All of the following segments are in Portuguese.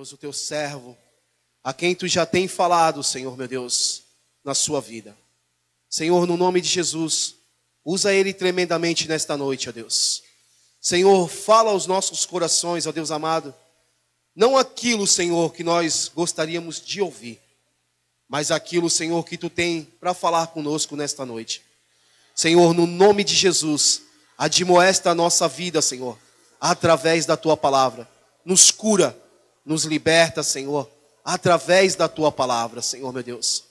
Deus, o teu servo, a quem tu já tem falado, Senhor, meu Deus, na sua vida. Senhor, no nome de Jesus, usa ele tremendamente nesta noite, ó Deus. Senhor, fala aos nossos corações, ó Deus amado, não aquilo, Senhor, que nós gostaríamos de ouvir, mas aquilo, Senhor, que tu tem para falar conosco nesta noite. Senhor, no nome de Jesus, admoesta a nossa vida, Senhor, através da tua palavra. Nos cura, nos liberta, Senhor, através da tua palavra, Senhor, meu Deus.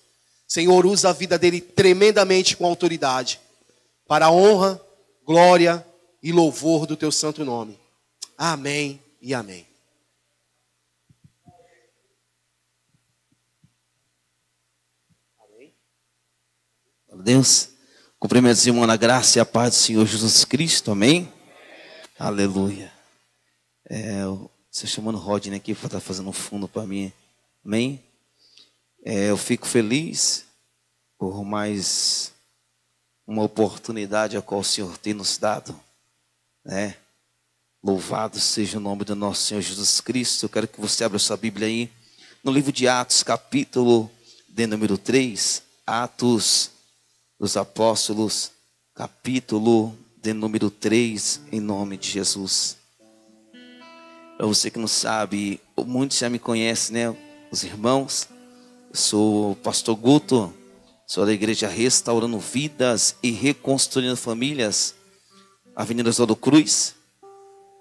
Senhor, usa a vida dele tremendamente com autoridade, para a honra, glória e louvor do teu santo nome. Amém e amém. Deus, cumprimento os irmãos na graça e a paz do Senhor Jesus Cristo, amém? Aleluia. Você chamando o Rodney aqui para estar fazendo um fundo para mim, amém? Eu fico feliz por mais uma oportunidade a qual o Senhor tem nos dado, né? Louvado seja o nome do nosso Senhor Jesus Cristo. Eu quero que você abra sua Bíblia aí, no livro de Atos, capítulo de número 3, Atos dos Apóstolos, capítulo de número 3, em nome de Jesus. Para você que não sabe, muitos já me conhecem, né? Os irmãos, eu sou o pastor Guto, sou da igreja Restaurando Vidas e Reconstruindo Famílias, Avenida Oswaldo Cruz.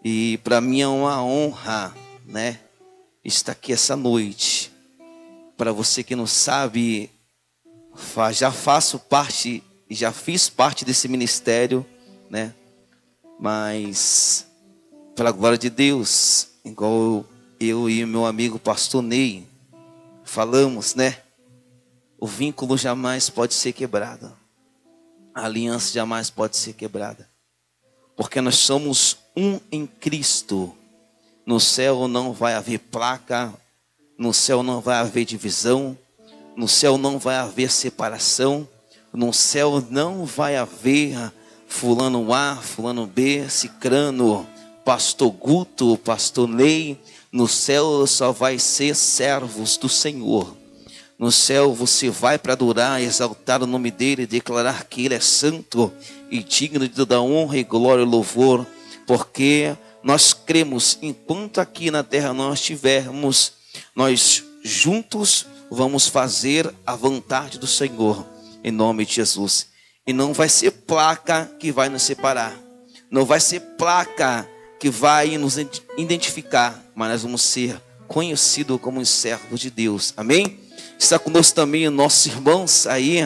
E para mim é uma honra, né, estar aqui essa noite. Para você que não sabe, já faço parte e já fiz parte desse ministério, né? Mas, pela glória de Deus, igual eu e meu amigo pastor Ney falamos, né? O vínculo jamais pode ser quebrado. A aliança jamais pode ser quebrada. Porque nós somos um em Cristo. No céu não vai haver placa, no céu não vai haver divisão, no céu não vai haver separação, no céu não vai haver fulano A, fulano B, cicrano, pastor Guto, pastor Ney. No céu só vai ser servos do Senhor. No céu você vai para adorar, exaltar o nome dele, declarar que ele é santo e digno de toda honra e glória e louvor, porque nós cremos, enquanto aqui na terra nós estivermos, nós juntos vamos fazer a vontade do Senhor, em nome de Jesus. E não vai ser placa que vai nos separar, não vai ser placa que vai nos identificar, mas nós vamos ser conhecidos como os servos de Deus, amém? Está conosco também nossos irmãos aí,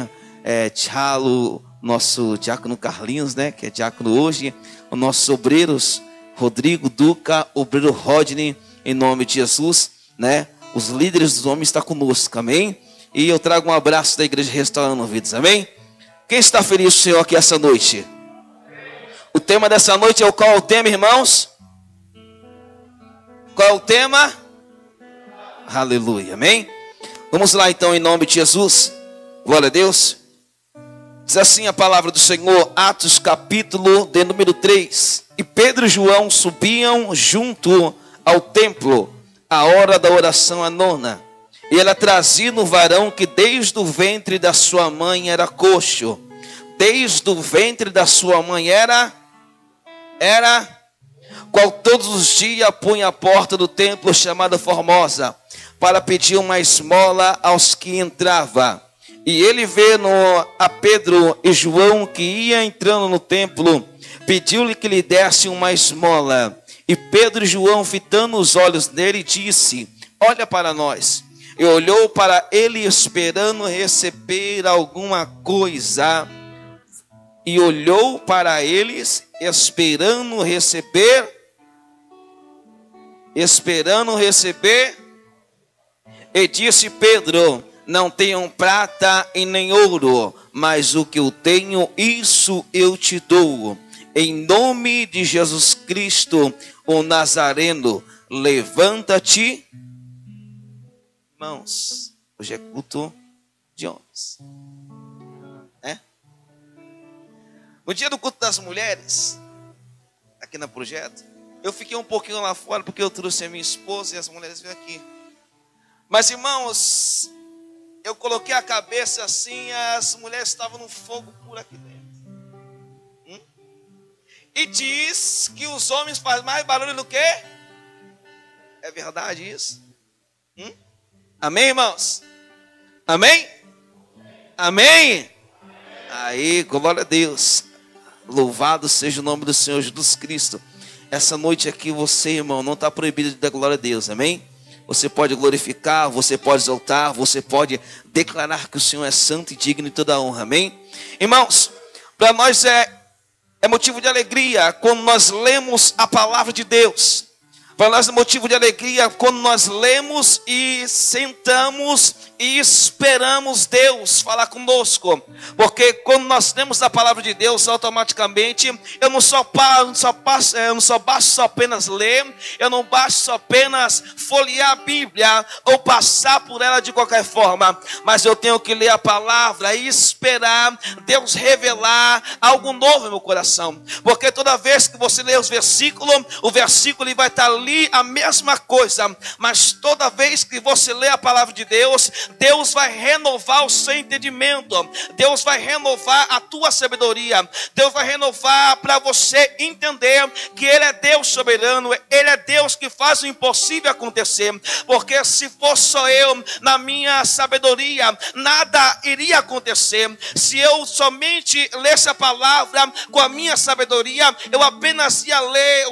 Tchalo, nosso diácono Carlinhos, né, que é diácono hoje, os nossos obreiros, Rodrigo, Duca, obreiro Rodney, em nome de Jesus, né? Os líderes dos homens estão conosco, amém? E eu trago um abraço da igreja Restaurando Vidas, amém? Quem está feliz com o Senhor aqui essa noite? O tema dessa noite é qual é o tema, irmãos? Qual é o tema? Aleluia, amém? Vamos lá então, em nome de Jesus. Glória a Deus. Diz assim a palavra do Senhor, Atos capítulo de número 3. E Pedro e João subiam junto ao templo, a hora da oração a nona. E ela trazia um varão que desde o ventre da sua mãe era coxo. Desde o ventre da sua mãe era qual todos os dias punha a porta do templo chamada Formosa, para pedir uma esmola aos que entrava. E ele vendo a Pedro e João que ia entrando no templo, pediu-lhe que lhe desse uma esmola. E Pedro e João, fitando os olhos nele, disse: olha para nós. E olhou para ele esperando receber alguma coisa. E olhou para eles esperando receber. E disse Pedro: não tenho prata e nem ouro, mas o que eu tenho, isso eu te dou. Em nome de Jesus Cristo, o Nazareno, levanta-te. Irmãos, hoje é culto de homens. No dia do culto das mulheres, aqui na Projeto, eu fiquei um pouquinho lá fora, porque eu trouxe a minha esposa e as mulheres vieram aqui. Mas, irmãos, eu coloquei a cabeça assim, as mulheres estavam no fogo por aqui dentro. E diz que os homens fazem mais barulho do que? É verdade isso? Amém, irmãos? Amém? Amém? Aí, glória a Deus. Louvado seja o nome do Senhor Jesus Cristo. Essa noite aqui você, irmão, não está proibido de dar glória a Deus, amém? Você pode glorificar, você pode exaltar, você pode declarar que o Senhor é santo e digno de toda honra, amém? Irmãos, para nós é motivo de alegria quando nós lemos a palavra de Deus. Para nós é motivo de alegria quando nós lemos e sentamos e esperamos Deus falar conosco. Porque quando nós lemos a palavra de Deus, automaticamente eu não basto só apenas ler, eu não basto só apenas folhear a Bíblia ou passar por ela de qualquer forma, mas eu tenho que ler a palavra e esperar Deus revelar algo novo no meu coração. Porque toda vez que você lê os versículos, o versículo ele vai estar ali a mesma coisa, mas toda vez que você lê a palavra de Deus, Deus vai renovar o seu entendimento, Deus vai renovar a tua sabedoria, Deus vai renovar para você entender que Ele é Deus soberano, Ele é Deus que faz o impossível acontecer. Porque se fosse só eu na minha sabedoria, nada iria acontecer. Se eu somente lesse a palavra com a minha sabedoria, eu apenas ia ler,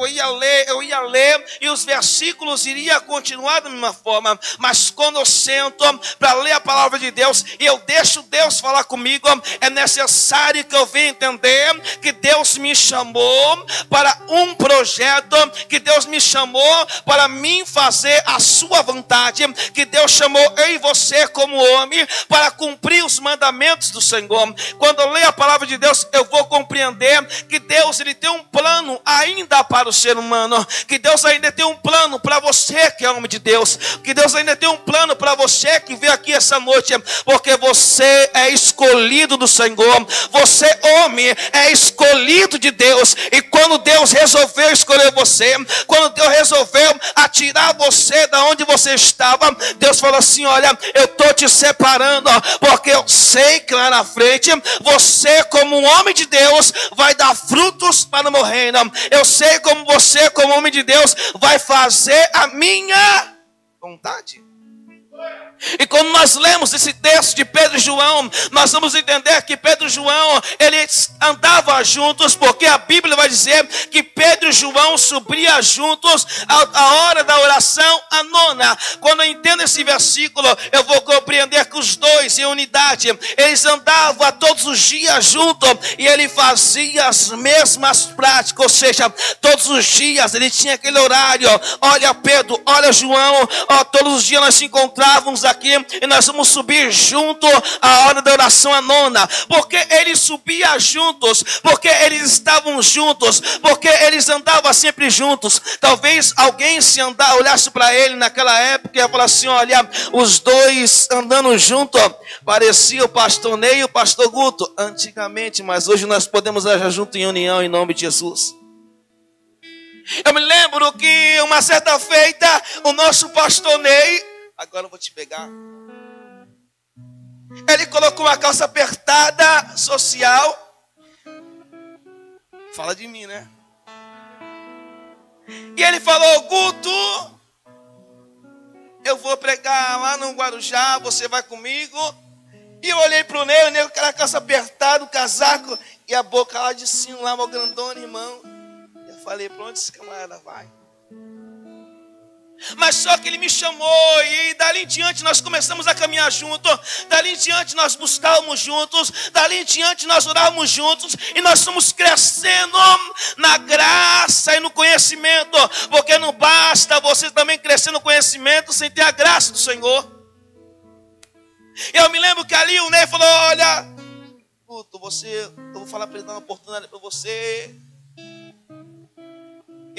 e os versículos iriam continuar da mesma forma. Mas quando eu sento para ler a palavra de Deus e eu deixo Deus falar comigo, é necessário que eu venha entender que Deus me chamou para um projeto, que Deus me chamou para mim fazer a sua vontade, que Deus chamou eu e você como homem para cumprir os mandamentos do Senhor. Quando eu leio a palavra de Deus, eu vou compreender que Deus ele tem um plano ainda para o ser humano, que Deus ainda tem um plano para você que é homem de Deus, que Deus ainda tem um plano para você que veio aqui essa noite, porque você é escolhido do Senhor, você homem é escolhido de Deus. E quando Deus resolveu escolher você, quando Deus resolveu atirar você da onde você estava, Deus falou assim: olha, eu estou te separando, porque eu sei que lá na frente você como um homem de Deus vai dar frutos para o meu reino. Eu sei como você como homem de Deus vai fazer a minha vontade. E quando nós lemos esse texto de Pedro e João, nós vamos entender que Pedro e João, eles andavam juntos, porque a Bíblia vai dizer que Pedro e João subiam juntos a hora da oração, a nona. Quando eu entendo esse versículo, eu vou compreender que os dois em unidade, eles andavam todos os dias juntos, e ele fazia as mesmas práticas, ou seja, todos os dias ele tinha aquele horário. Olha Pedro, olha João, todos os dias nós se encontrávamos aqui e nós vamos subir junto a hora da oração a nona, porque eles subiam juntos, porque eles estavam juntos, porque eles andavam sempre juntos. Talvez alguém se olhasse para ele naquela época e ia falar assim: olha, os dois andando junto, parecia o pastor Ney e o pastor Guto antigamente, mas hoje nós podemos andar junto em união em nome de Jesus. Eu me lembro que uma certa feita o nosso pastor Ney, agora eu vou te pegar, ele colocou uma calça apertada social. Fala de mim, né? E ele falou: Guto, eu vou pregar lá no Guarujá, você vai comigo? E eu olhei para o Ney com aquela calça apertada, o casaco e a boca lá de cima, lá, uma grandona, irmão. Eu falei: para onde esse camarada vai? Mas só que ele me chamou, e dali em diante nós começamos a caminhar juntos, dali em diante nós buscávamos juntos, dali em diante nós orávamos juntos, e nós fomos crescendo na graça e no conhecimento, porque não basta você também crescer no conhecimento sem ter a graça do Senhor. Eu me lembro que ali o Ney falou: olha, Guto, eu vou falar para ele dar uma oportunidade para você.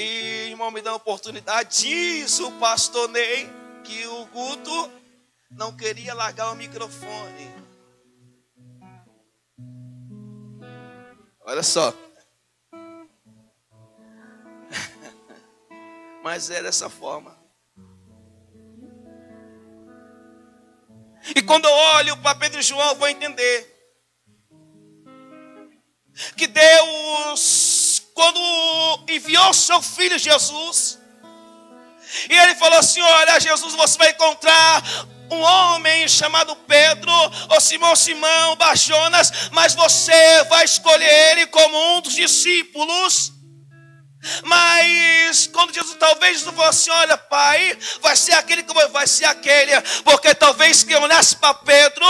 E irmão, me dá uma oportunidade. Diz o pastor Ney que o Guto não queria largar o microfone. Olha só. Mas é dessa forma. quando eu olho para Pedro e João, eu vou entender que Deus, quando enviou seu filho Jesus, e ele falou assim: olha, Jesus, você vai encontrar um homem chamado Pedro, ou Simão, Barjonas, mas você vai escolher ele como um dos discípulos. Mas quando Jesus talvez não falou assim: olha, pai, vai ser aquele, porque talvez que eu olhasse para Pedro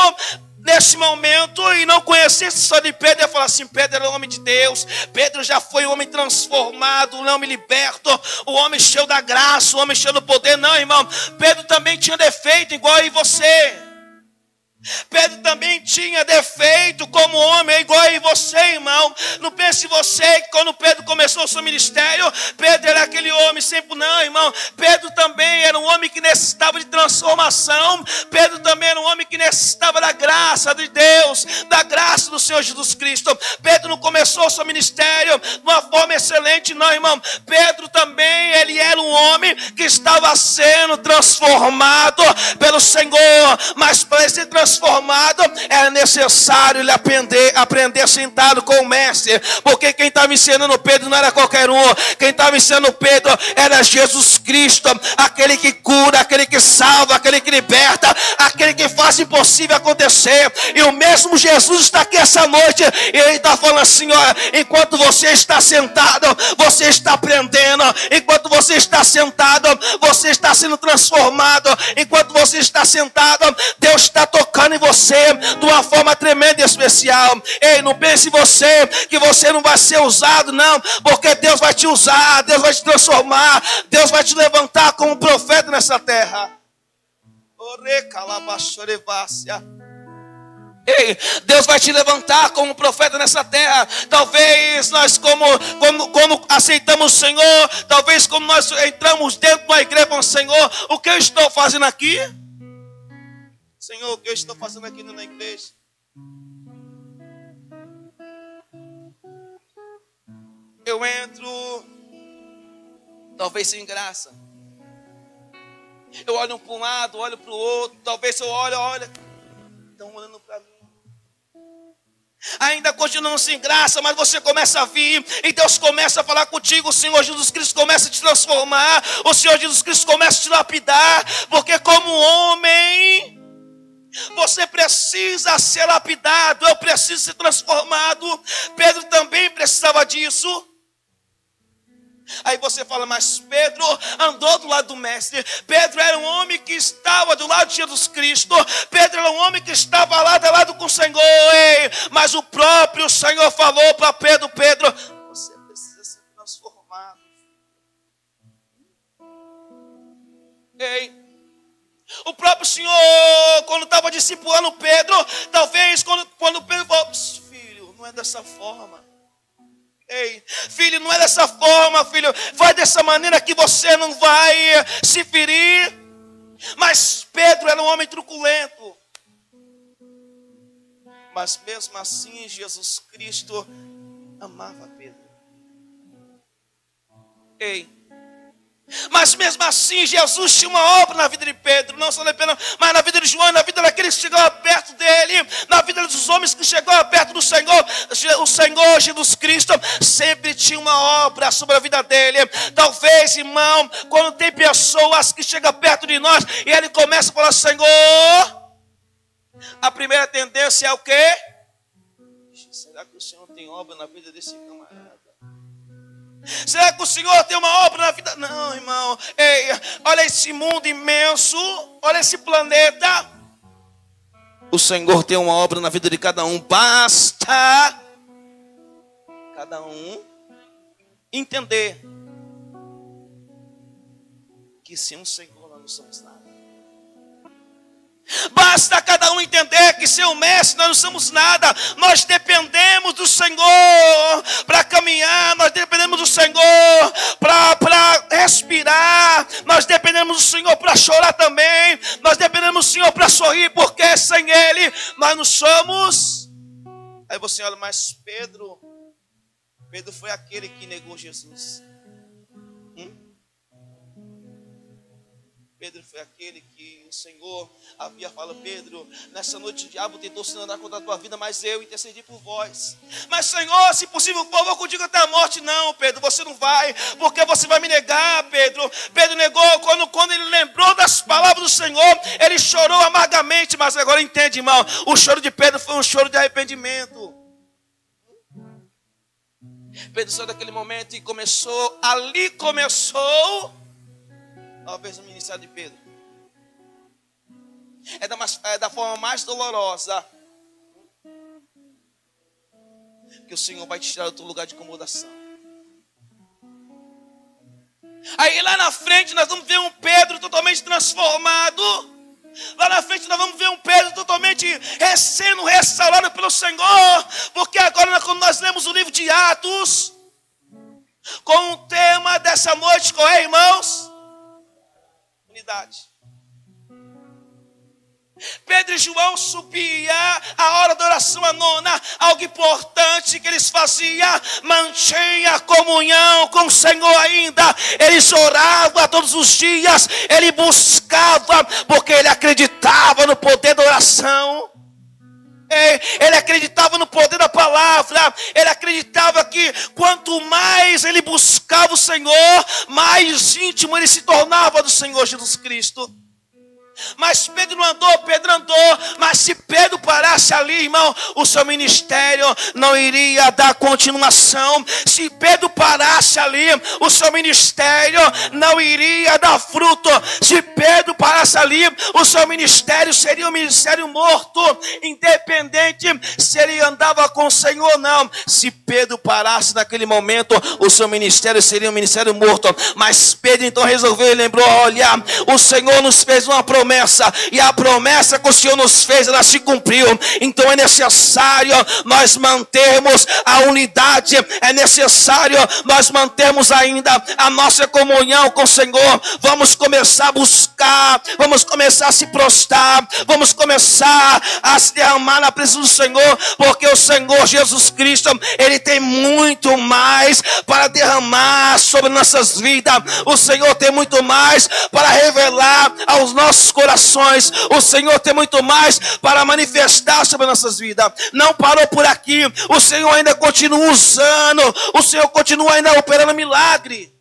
nesse momento e não conhecesse só de Pedro, ia falar assim: Pedro era o homem de Deus, Pedro já foi um homem transformado, um homem liberto, o homem cheio da graça, o homem cheio do poder. Não, irmão, Pedro também tinha defeito igual a você. Pedro também tinha defeito como homem, igual a você, irmão. Não pense você que quando Pedro começou o seu ministério, Pedro era aquele homem sempre. Não, irmão, Pedro também era um homem que necessitava de transformação. Pedro também era um homem que necessitava da graça de Deus, da graça do Senhor Jesus Cristo. Pedro não começou o seu ministério de uma forma excelente, não, irmão. Pedro também, ele era um homem que estava sendo transformado pelo Senhor, mas para ser transformado era necessário ele aprender sentado com o mestre, porque quem estava ensinando Pedro não era qualquer um. Quem estava ensinando Pedro era Jesus Cristo, aquele que cura, aquele que salva, aquele que liberta, aquele que faz o impossível acontecer. E o mesmo Jesus está aqui essa noite, e ele está falando assim: olha, enquanto você está sentado, você está aprendendo. Enquanto você está sentado, você está sendo transformado. Enquanto você está sentado, Deus está tocando em você de uma forma tremenda e especial. Ei, não pense você que você não vai ser usado, não, porque Deus vai te usar, Deus vai te transformar, Deus vai te levantar como profeta nessa terra. Ei, Deus vai te levantar como profeta nessa terra. Talvez nós como aceitamos o Senhor, talvez como nós entramos dentro da igreja com o Senhor, o que eu estou fazendo aqui? Senhor, o que eu estou fazendo aqui na igreja? Eu entro, talvez sem graça. Eu olho para um lado, olho para o outro. Talvez eu olho, estão olhando para mim. Ainda continuam sem graça, mas você começa a vir e Deus começa a falar contigo. O Senhor Jesus Cristo começa a te transformar. O Senhor Jesus Cristo começa a te lapidar, porque como homem você precisa ser lapidado, eu preciso ser transformado. Pedro também precisava disso. Aí você fala: mas Pedro andou do lado do mestre. Pedro era um homem que estava do lado de Jesus Cristo. Pedro era um homem que estava lado a lado com o Senhor. Ei, mas o próprio Senhor falou para Pedro: Pedro, você precisa ser transformado. Ei, o próprio Senhor, quando estava discipulando Pedro, talvez quando Pedro falou: filho, não é dessa forma. Ei, filho, não é dessa forma, filho. Vai dessa maneira que você não vai se ferir. Mas Pedro era um homem truculento. Mas mesmo assim, Jesus Cristo amava Pedro. Ei, mas mesmo assim, Jesus tinha uma obra na vida de Pedro, não só de Pedro, mas na vida de João, na vida daqueles que chegaram perto dele, na vida dos homens que chegaram perto do Senhor. O Senhor Jesus Cristo sempre tinha uma obra sobre a vida dele. Talvez, irmão, quando tem pessoas que chegam perto de nós e ele começa a falar: Senhor, a primeira tendência é o quê? Será que o Senhor tem obra na vida desse camarada? Será que o Senhor tem uma obra na vida? Não, irmão. Ei, olha esse mundo imenso, olha esse planeta. O Senhor tem uma obra na vida de cada um. Basta cada um entender que sem o Senhor nós não somos nada. Basta cada um entender que sem o mestre nós não somos nada. Nós dependemos do Senhor para caminhar. Nós dependemos do Senhor para respirar. Nós dependemos do Senhor para chorar também. Nós dependemos do Senhor para sorrir, porque sem Ele nós não somos. Aí você olha: mas Pedro foi aquele que negou Jesus. Pedro foi aquele que o Senhor havia falado: Pedro, nessa noite o diabo tentou se andar contra a tua vida, mas eu intercedi por vós. Mas Senhor, se possível for, eu vou contigo até a morte. Não, Pedro, você não vai, porque você vai me negar, Pedro. Pedro negou, quando ele lembrou das palavras do Senhor, ele chorou amargamente. Mas agora entende, irmão, o choro de Pedro foi um choro de arrependimento. Pedro saiu daquele momento e ali começou talvez o ministério de Pedro. É da forma mais dolorosa que o Senhor vai te tirar do teu lugar de acomodação. Aí lá na frente nós vamos ver um Pedro totalmente transformado. Lá na frente nós vamos ver um Pedro totalmente sendo restaurado pelo Senhor. Porque agora quando nós lemos o livro de Atos, com o tema dessa noite, qual é, irmãos? Unidade. Pedro e João subia a hora da oração à nona. Algo importante que eles faziam: mantinha a comunhão com o Senhor ainda. Eles oravam todos os dias. Ele buscava, porque ele acreditava no poder da oração. Ele acreditava no poder da palavra. Ele acreditava que quanto mais ele buscava o Senhor, mais íntimo ele se tornava do Senhor Jesus Cristo. Mas Pedro não andou, Pedro andou. Mas se Pedro parasse ali, irmão, o seu ministério não iria dar continuação. Se Pedro parasse ali, o seu ministério não iria dar fruto. Se Pedro parasse ali, o seu ministério seria um ministério morto, independente se ele andava com o Senhor ou não. Se Pedro parasse naquele momento, o seu ministério seria um ministério morto. Mas Pedro então resolveu e lembrou: olha, o Senhor nos fez uma promessa, e a promessa que o Senhor nos fez, ela se cumpriu. Então é necessário nós mantermos a unidade, é necessário nós mantermos ainda a nossa comunhão com o Senhor. Vamos começar a buscar, vamos começar a se prostrar, vamos começar a se derramar na presença do Senhor, porque o Senhor Jesus Cristo, Ele tem muito mais para derramar sobre nossas vidas. O Senhor tem muito mais para revelar aos nossos corações. O Senhor tem muito mais para manifestar sobre nossas vidas. Não parou por aqui. O Senhor ainda continua usando. O Senhor continua ainda operando milagre.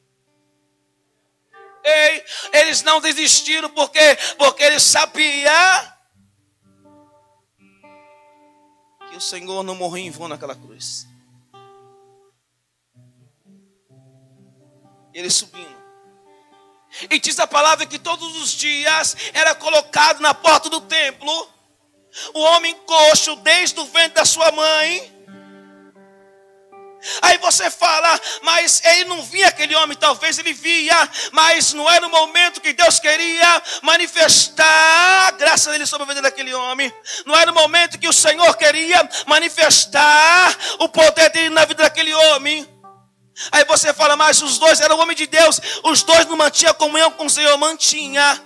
Eles não desistiram porque eles sabiam que o Senhor não morreu em vão naquela cruz. Eles subindo. E diz a palavra que todos os dias era colocado na porta do templo o homem coxo desde o ventre da sua mãe. Aí você fala: mas ele não via aquele homem. Talvez ele via, mas não era o momento que Deus queria manifestar a graça dele sobre a vida daquele homem. Não era o momento que o Senhor queria manifestar o poder dele na vida daquele homem. Aí você fala: mas os dois eram homens de Deus, os dois não mantinham comunhão com o Senhor. Mantinha.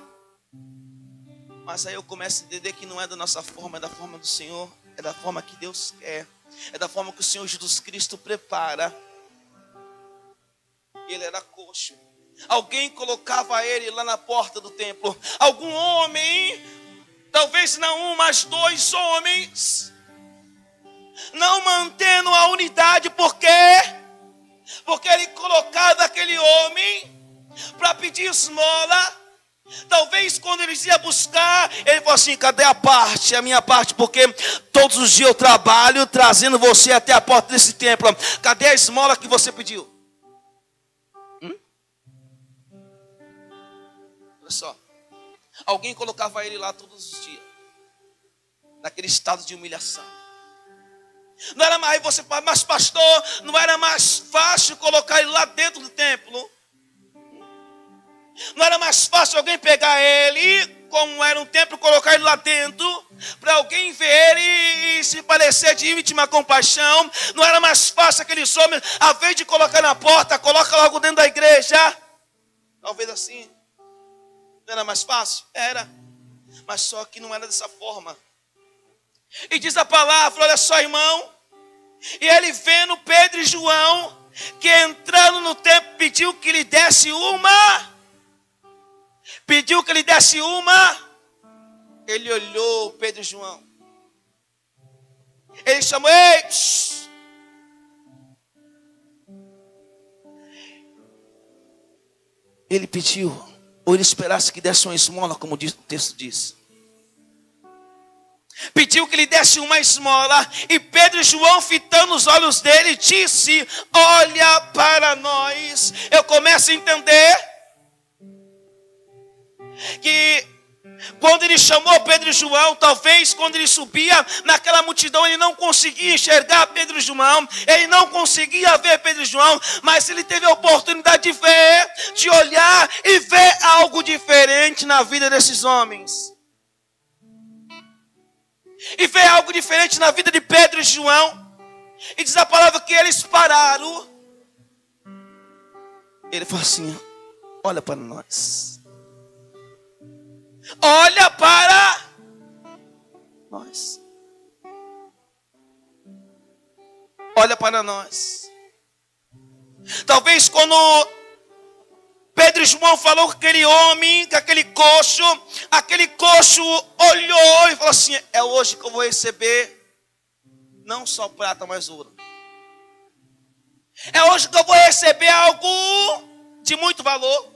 Mas aí eu começo a entender que não é da nossa forma, é da forma do Senhor, é da forma que Deus quer, é da forma que o Senhor Jesus Cristo prepara. Ele era coxo. Alguém colocava ele lá na porta do templo. Algum homem, talvez não um, mas dois homens, não mantendo a unidade. Por quê? Porque ele colocava aquele homem para pedir esmola. Talvez quando eles iam buscar, ele falou assim: cadê a parte, a minha parte? Porque todos os dias eu trabalho trazendo você até a porta desse templo. Cadê a esmola que você pediu? Olha só. Alguém colocava ele lá todos os dias, naquele estado de humilhação. Não era mais, você fala: mas pastor, não era mais fácil colocar ele lá dentro do templo? Não era mais fácil alguém pegar ele, como era um templo, colocar ele lá dentro, para alguém ver ele e se parecer de íntima compaixão? Não era mais fácil aqueles homens, a vez de colocar na porta, coloca logo dentro da igreja? Talvez assim. Não era mais fácil? Era. Mas só que não era dessa forma. E diz a palavra, olha só, irmão. E ele vendo Pedro e João, que entrando no templo pediu que lhe desse uma. pediu que lhe desse uma. Ele olhou Pedro e João. Ele chamou, ei, psh. Ele pediu, ou ele esperasse que desse uma esmola, como o texto diz. Pediu que lhe desse uma esmola, e Pedro e João, fitando os olhos dele, disse, olha para nós. Eu começo a entender que quando ele chamou Pedro e João, talvez quando ele subia naquela multidão, ele não conseguia enxergar Pedro e João, ele não conseguia ver Pedro e João, mas ele teve a oportunidade de ver, de olhar e ver algo diferente na vida desses homens. E ver algo diferente na vida de Pedro e João. E diz a palavra que eles pararam. Ele falou assim, olha para nós. Olha para nós. Olha para nós. Talvez quando Pedro e João falou com aquele homem, com aquele coxo olhou e falou assim, é hoje que eu vou receber não só prata, mas ouro. É hoje que eu vou receber algo de muito valor.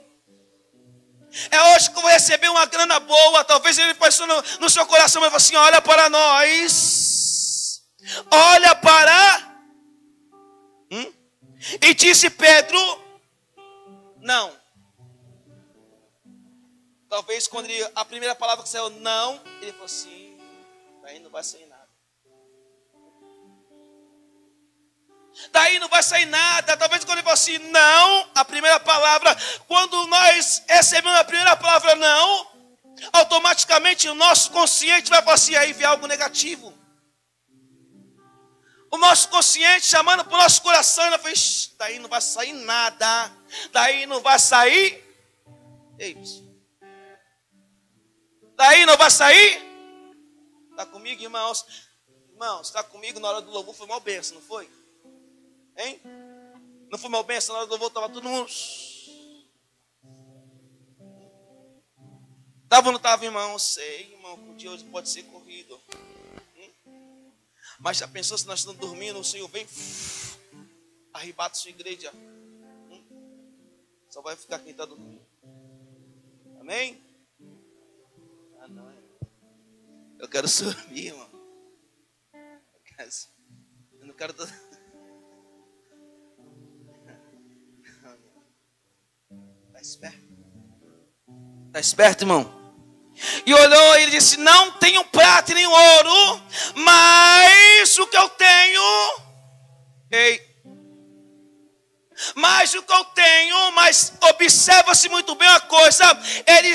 É hoje que eu vou receber uma grana boa. Talvez ele pensou no seu coração, mas falou assim, olha para nós. Olha para... E disse Pedro, não. Talvez quando a primeira palavra que saiu, não, ele falou assim, daí não vai sair nada. Daí não vai sair nada. Talvez quando ele falou assim, não, a primeira palavra, quando nós recebemos a primeira palavra não, automaticamente o nosso consciente vai falar assim, aí vem algo negativo. O nosso consciente chamando para o nosso coração, ele fala, daí não vai sair nada. Daí não vai sair. Ei, daí não vai sair. Está comigo, irmãos? Irmãos, está comigo na hora do louvor, foi mal benção, não foi? Hein? Não foi mal benção, na hora do louvor estava todo mundo. Estava ou não estava, irmão? Sei, irmão, que o dia hoje pode ser corrido. Mas já pensou se nós estamos dormindo, o Senhor vem, arrebata sua igreja. Só vai ficar quem está dormindo. Amém? Ah, não. Eu quero dormir, irmão. Eu não quero... Está esperto? Está esperto, irmão? E olhou e ele disse, não tenho prata nem ouro, mas o que eu tenho, mas observa-se muito bem uma coisa, ele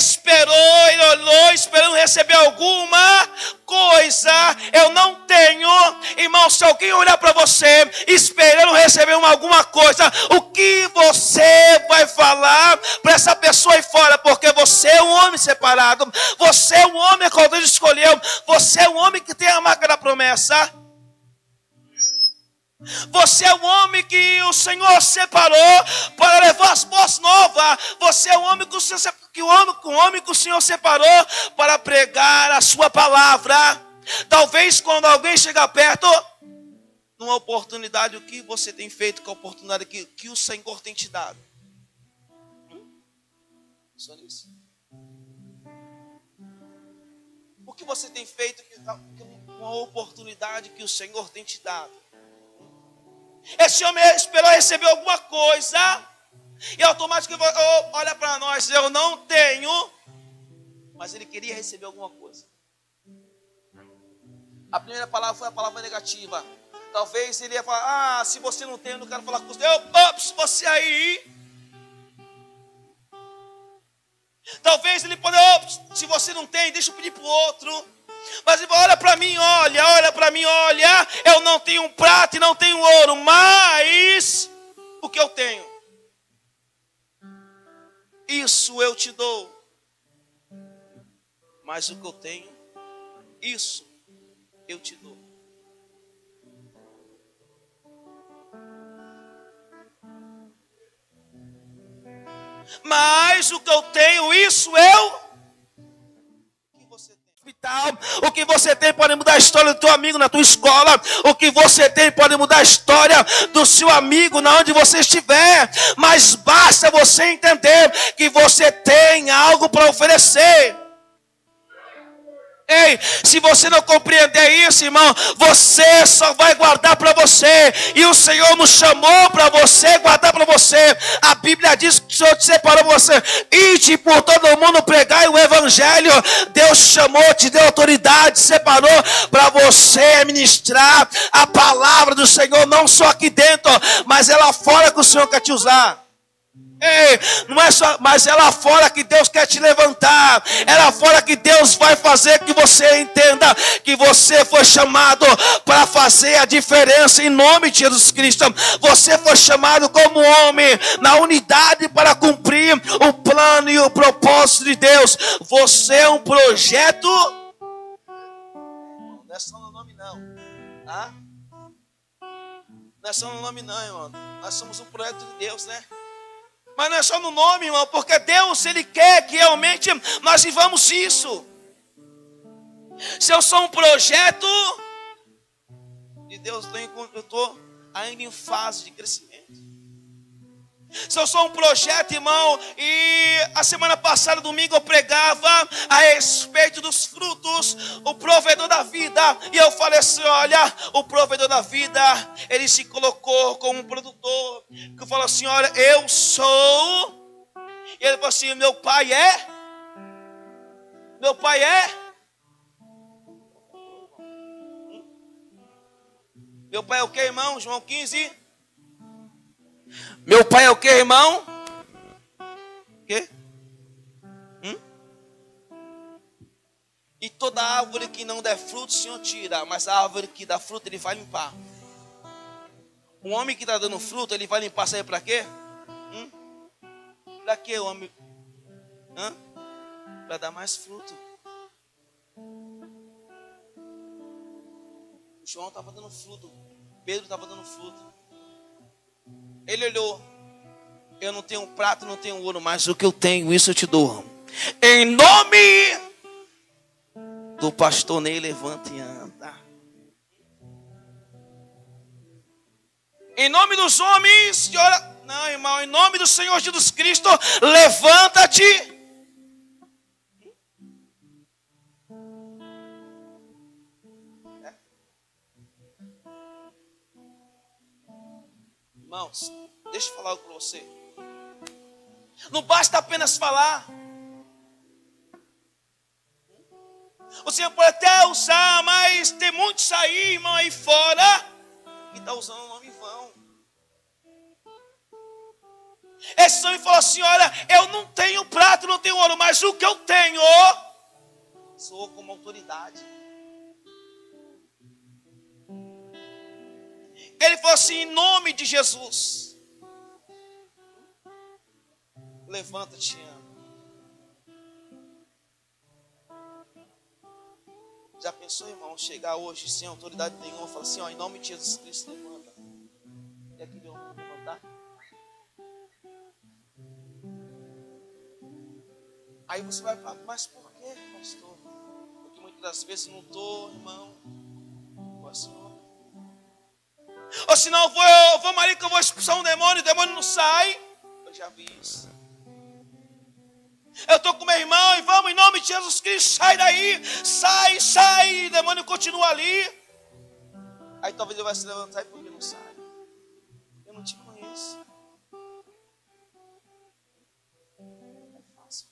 olhou, esperando receber alguma coisa. Eu não tenho, irmão, se alguém olhar para você, esperando receber alguma coisa, o que você vai falar para essa pessoa aí fora? Porque você é um homem separado, você é um homem que Deus escolheu, você é um homem que tem a marca da promessa. Você é um homem que o Senhor separou para levar as boas novas. Você é um homem que o Senhor separou para pregar a sua palavra. Talvez quando alguém chegar perto, numa oportunidade, o que você tem feito com a oportunidade que o Senhor tem te dado? Só isso. O que você tem feito com a oportunidade que o Senhor tem te dado? Esse homem esperou receber alguma coisa e automaticamente olha para nós, eu não tenho, mas ele queria receber alguma coisa. A primeira palavra foi a palavra negativa. Talvez ele ia falar, se você não tem, eu não quero falar com você. Você aí. Talvez ele poderia, se você não tem, deixa eu pedir para o outro. Mas ele fala, olha para mim, olha, eu não tenho prata e não tenho ouro, mas o que eu tenho, isso eu te dou. Mas o que eu tenho, isso eu te dou. Mas o que eu tenho, isso eu... O que você tem pode mudar a história do teu amigo na tua escola. O que você tem pode mudar a história do seu amigo na onde você estiver. Mas basta você entender que você tem algo para oferecer. Ei, se você não compreender isso, irmão, você só vai guardar para você. E o Senhor nos chamou para você guardar para você. A Bíblia diz que o Senhor te separou para você. Ide por todo mundo pregai o evangelho. Deus chamou, te deu autoridade, separou para você ministrar a palavra do Senhor, não só aqui dentro, mas é lá fora que o Senhor quer te usar. Ei, não é só, mas é lá fora que Deus quer te levantar. É lá fora que Deus vai fazer que você entenda que você foi chamado para fazer a diferença em nome de Jesus Cristo. Você foi chamado como homem na unidade para cumprir o plano e o propósito de Deus. Você é um projeto. Não é só no nome não, tá? Não é só no nome não, irmão. Nós somos um projeto de Deus, né? Mas não é só no nome, irmão, porque Deus, Ele quer que realmente nós vivamos isso. Se eu sou um projeto de Deus, eu estou ainda em fase de crescimento. Se eu sou um projeto, irmão, e a semana passada, domingo, eu pregava a respeito dos frutos, o provedor da vida. E eu falei assim, olha, o provedor da vida, ele se colocou como um produtor, que falou assim, olha, eu sou. E ele falou assim, meu pai é. Meu pai é o que, irmão? João 15. Meu pai é o que, irmão? O quê? E toda árvore que não der fruto, o Senhor tira. Mas a árvore que dá fruto, Ele vai limpar. Um homem que está dando fruto, Ele vai limpar, sabe para quê? Para quê, homem? Para dar mais fruto. O João estava dando fruto. Pedro estava dando fruto. Ele olhou, eu não tenho prata, não tenho ouro, mas o que eu tenho, isso eu te dou. Em nome do pastor Ney, levanta e anda. Em nome dos homens, não, irmão, em nome do Senhor Jesus Cristo, levanta-te. Irmãos, deixa eu falar algo para você. Não basta apenas falar. Você pode até usar, mas tem muitos aí, irmão, aí fora, que está usando o nome em vão. Esse homem falou assim, olha, eu não tenho prata, não tenho ouro, mas o que eu tenho, sou como autoridade. Ele falou assim, em nome de Jesus, levanta-te e anda. Já pensou, irmão, chegar hoje sem autoridade nenhuma, falar assim, ó, em nome de Jesus Cristo, levanta. E aquele homem levantar? Aí você vai falar, mas por que, pastor? Porque muitas das vezes não estou, irmão, assim, ou senão vamos ali que eu vou expulsar um demônio, o demônio não sai. Eu já vi isso. Eu estou com meu irmão e vamos em nome de Jesus Cristo, sai daí, sai, o demônio continua ali. Aí talvez ele vai se levantar e por que não sai? Eu não te conheço. É fácil.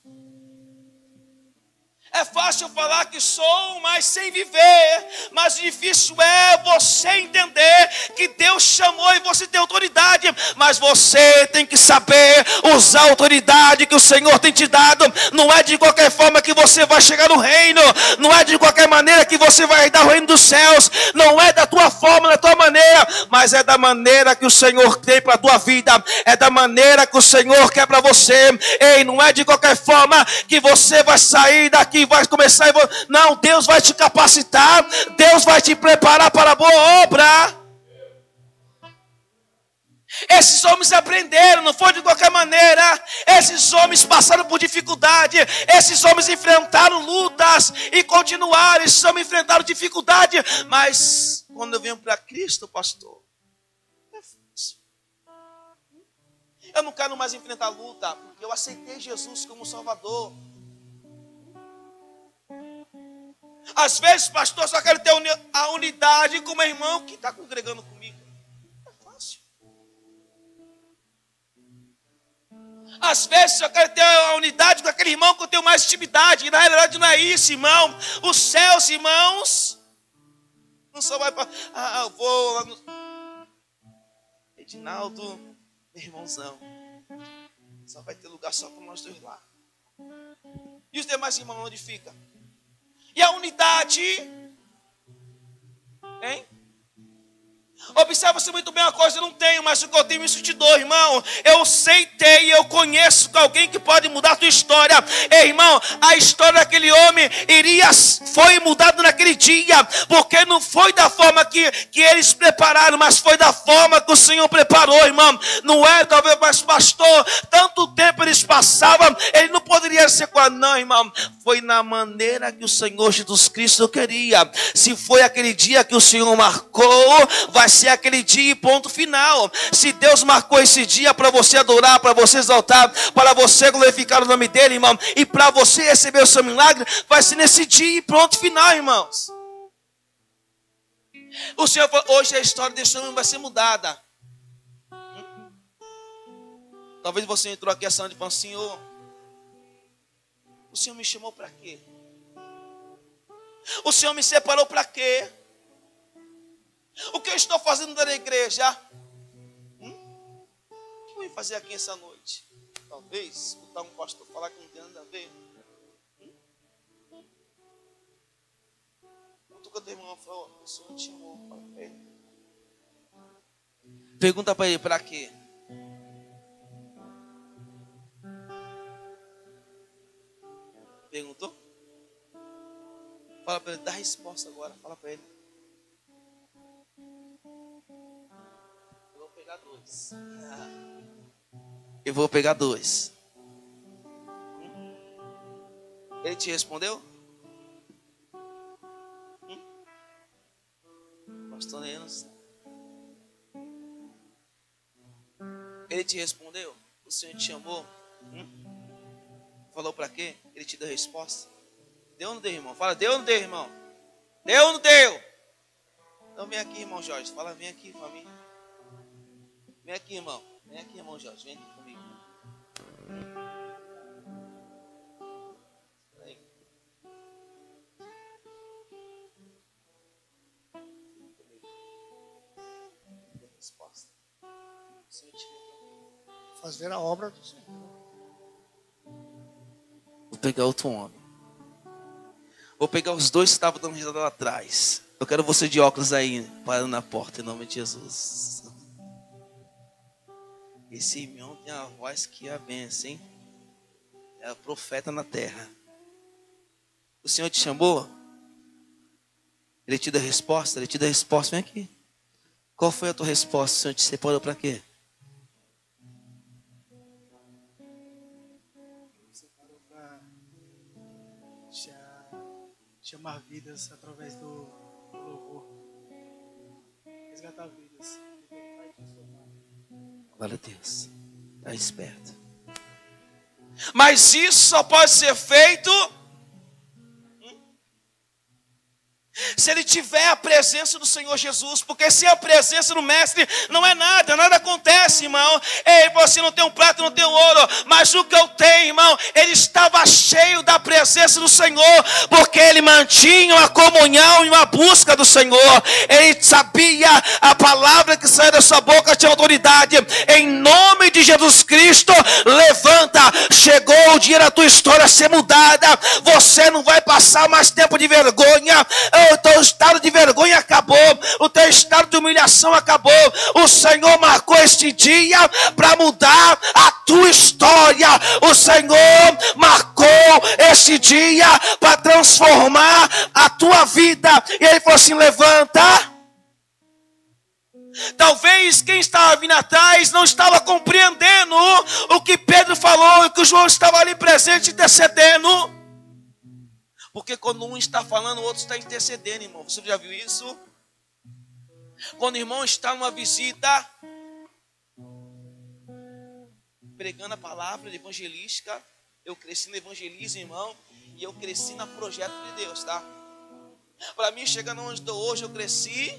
É fácil falar que sou, mas sem viver. Mas o difícil é você entender que Deus chamou e você tem autoridade. Mas você tem que saber usar a autoridade que o Senhor tem te dado. Não é de qualquer forma que você vai chegar no reino. Não é de qualquer maneira que você vai herdar o reino dos céus. Não é da tua forma, da tua maneira. Mas é da maneira que o Senhor tem para a tua vida. É da maneira que o Senhor quer para você. Ei, não é de qualquer forma que você vai sair daqui, vai começar. Não, Deus vai te capacitar. Deus vai te preparar para a boa obra. Esses homens aprenderam, não foi de qualquer maneira. Esses homens passaram por dificuldade. Esses homens enfrentaram lutas e continuaram. Esses homens enfrentaram dificuldade. Mas quando eu venho para Cristo, pastor, é fácil. Eu não quero mais enfrentar luta, porque eu aceitei Jesus como Salvador. Às vezes, pastor, só quero ter a unidade com o meu irmão que está congregando comigo. É fácil. Às vezes eu quero ter a unidade com aquele irmão que eu tenho mais intimidade. E na realidade não é isso, irmão. Os céus, irmãos, não só vai para... eu vou lá no... Edinaldo, meu irmãozão. Só vai ter lugar só para nós dois lá. E os demais irmãos onde fica? E a unidade? Hein? Observa-se muito bem uma coisa, eu não tenho, mas o que eu tenho isso te dou, irmão. Eu aceitei, eu conheço alguém que pode mudar a tua história. Ei, irmão, a história daquele homem foi mudada naquele dia, porque não foi da forma que eles prepararam, mas foi da forma que o Senhor preparou, irmão. Não é, talvez, mas pastor, tanto tempo eles passavam, ele não poderia ser com a... Não, irmão, foi na maneira que o Senhor Jesus Cristo queria. Se foi aquele dia que o Senhor marcou, vai ser aquele dia e ponto final. Se Deus marcou esse dia para você adorar, para você exaltar, para você glorificar o nome dele, irmão, e para você receber o seu milagre, vai ser nesse dia e ponto final, irmãos. O Senhor falou, hoje a história desse homem vai ser mudada. Talvez você entrou aqui essa noite e falou, Senhor, o Senhor me chamou para quê? O Senhor me separou para quê? O que eu estou fazendo na igreja? O que eu vim fazer aqui essa noite? Talvez escutar um pastor falar que não tem nada a ver. Quando o teu irmão falou, o Senhor te chamou para ele. Pergunta para ele, para quê? Perguntou? Fala para ele, dá a resposta agora, fala para ele. Eu vou pegar dois. Ele te respondeu? Pastor Nenos. Ele te respondeu? O Senhor te chamou? Falou para quê? Ele te deu a resposta? Deu ou não deu, irmão? Fala, deu ou não deu, irmão? Deu ou não deu? Então vem aqui, irmão Jorge. Fala, vem aqui para mim. Vem aqui, irmão. Vem aqui, irmão Jorge. Vem aqui comigo. Fazer a obra do Senhor. Vou pegar outro homem. Vou pegar os dois que estavam dando risada lá atrás. Eu quero você de óculos aí, parando na porta, em nome de Jesus. Esse irmão tem a voz que é a benção, hein? É o profeta na terra. O Senhor te chamou? Ele te deu a resposta? Ele te deu a resposta? Vem aqui. Qual foi a tua resposta? O Senhor te separou para quê? Separou para chamar vidas através do louvor. Resgatar vidas. Glória a Deus. Está esperto. Mas isso só pode ser feito se ele tiver a presença do Senhor Jesus, porque sem a presença do Mestre não é nada, nada acontece, irmão. Ei, você não tem um prato, não tem um ouro, mas o que eu tenho, irmão, ele estava cheio da presença do Senhor, porque ele mantinha uma comunhão e uma busca do Senhor. Ele sabia a palavra que saiu da sua boca tinha autoridade. Em nome de Jesus Cristo, levanta, chegou o dia da tua história ser mudada. Você não vai passar mais tempo de vergonha. O teu estado de vergonha acabou. O teu estado de humilhação acabou. O Senhor marcou este dia para mudar a tua história. O Senhor marcou este dia para transformar a tua vida. E ele falou assim, levanta. Talvez quem estava vindo atrás não estava compreendendo o que Pedro falou e que o João estava ali presente intercedendo. Porque quando um está falando, o outro está intercedendo, irmão. Você já viu isso? Quando o irmão está numa visita, pregando a palavra evangelística, eu cresci no evangelismo, irmão, e eu cresci no projeto de Deus, tá? Para mim, chegando onde estou hoje, eu cresci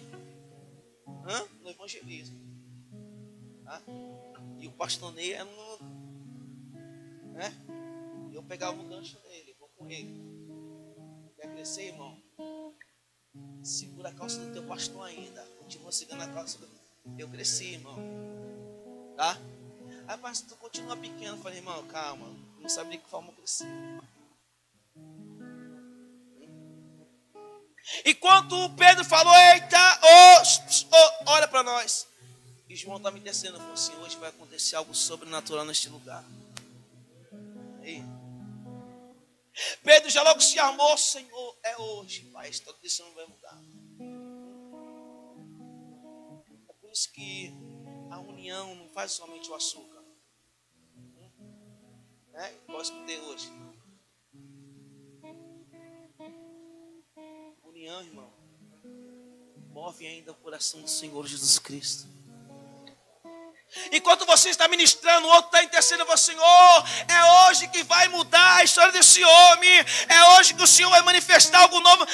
no evangelismo, tá? E o pastor Ney era e eu pegava um gancho nele, vou com ele. Quer crescer, irmão? Segura a calça do teu pastor ainda. Continua segurando a calça do... Eu cresci, irmão, tá? Aí, pastor, continua pequeno. Eu falei, irmão, calma, não sabia de que forma eu cresci. E quando o Pedro falou, eita, olha para nós. E João está me descendo, falou assim, hoje vai acontecer algo sobrenatural neste lugar. Aí, Pedro já logo se armou, Senhor, é hoje, Pai, esta decisão vai mudar. É por isso que a união não faz somente o açúcar. Igual eu escutei hoje. União, irmão, move ainda o coração do Senhor Jesus Cristo. Enquanto você está ministrando, o outro está intercedendo, você, Senhor, é hoje que vai mudar a história desse homem, é hoje que o Senhor vai manifestar algo novo.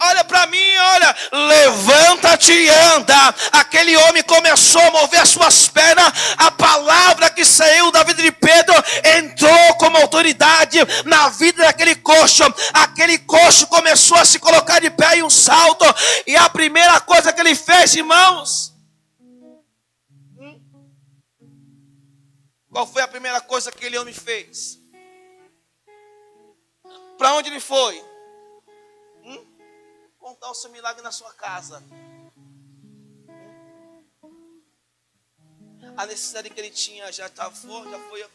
Olha para mim, olha, levanta-te e anda. Aquele homem começou a mover as suas pernas. A palavra que saiu da vida de Pedro entrou como autoridade na vida daquele coxo. Aquele coxo começou a se colocar de pé em um salto. E a primeira coisa que ele fez, irmãos, qual foi a primeira coisa que aquele homem fez? Para onde ele foi? Contar o seu milagre na sua casa. A necessidade que ele tinha já foi